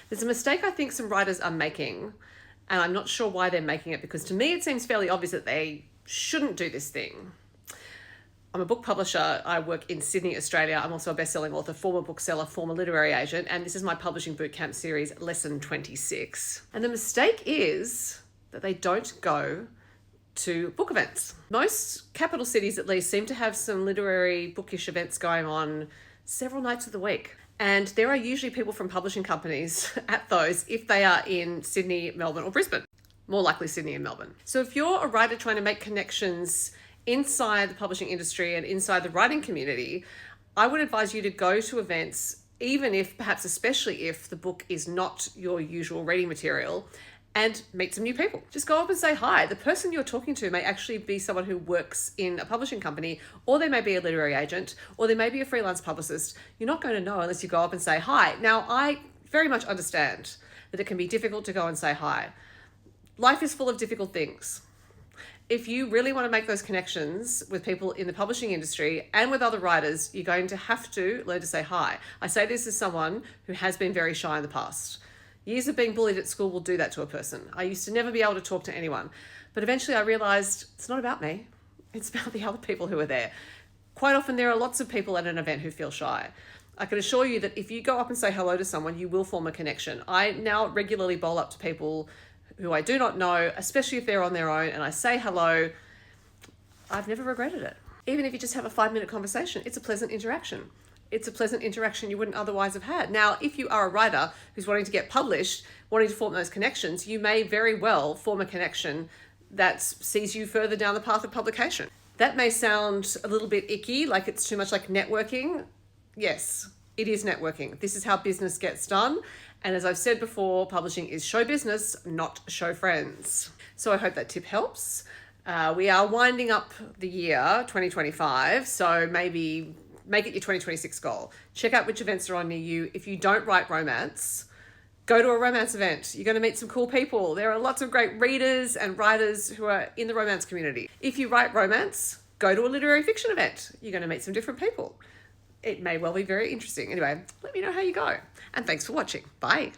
There's a mistake I think some writers are making, and I'm not sure why they're making it, because to me it seems fairly obvious that they shouldn't do this thing. I'm a book publisher. I work in Sydney, Australia. I'm also a best-selling author, former bookseller, former literary agent, and this is my publishing bootcamp series, Lesson 26. And the mistake is that they don't go to book events. Most capital cities, at least, seem to have some literary bookish events going on several nights of the week. And there are usually people from publishing companies at those if they are in Sydney, Melbourne, or Brisbane. More likely Sydney and Melbourne. So if you're a writer trying to make connections inside the publishing industry and inside the writing community, I would advise you to go to events, even if, perhaps especially if, the book is not your usual reading material, and meet some new people. Just go up and say hi. The person you're talking to may actually be someone who works in a publishing company, or they may be a literary agent, or they may be a freelance publicist. You're not going to know unless you go up and say hi. Now, I very much understand that it can be difficult to go and say hi. Life is full of difficult things. If you really want to make those connections with people in the publishing industry and with other writers, you're going to have to learn to say hi. I say this as someone who has been very shy in the past. Years of being bullied at school will do that to a person. I used to never be able to talk to anyone. But eventually I realized it's not about me. It's about the other people who are there. Quite often there are lots of people at an event who feel shy. I can assure you that if you go up and say hello to someone, you will form a connection. I now regularly bowl up to people who I do not know, especially if they're on their own, and I say hello. I've never regretted it. Even if you just have a 5-minute conversation, it's a pleasant interaction. It's a pleasant interaction you wouldn't otherwise have had. Now, if you are a writer who's wanting to get published, wanting to form those connections, you may very well form a connection that sees you further down the path of publication. That may sound a little bit icky, like it's too much like networking. Yes, it is networking. This is how business gets done. And as I've said before, publishing is show business, not show friends. So I hope that tip helps. We are winding up the year 2025, so maybe make it your 2026 goal. Check out which events are on near you. If you don't write romance, go to a romance event. You're going to meet some cool people. There are lots of great readers and writers who are in the romance community. If you write romance, go to a literary fiction event. You're going to meet some different people. It may well be very interesting. Anyway, let me know how you go. And thanks for watching. Bye.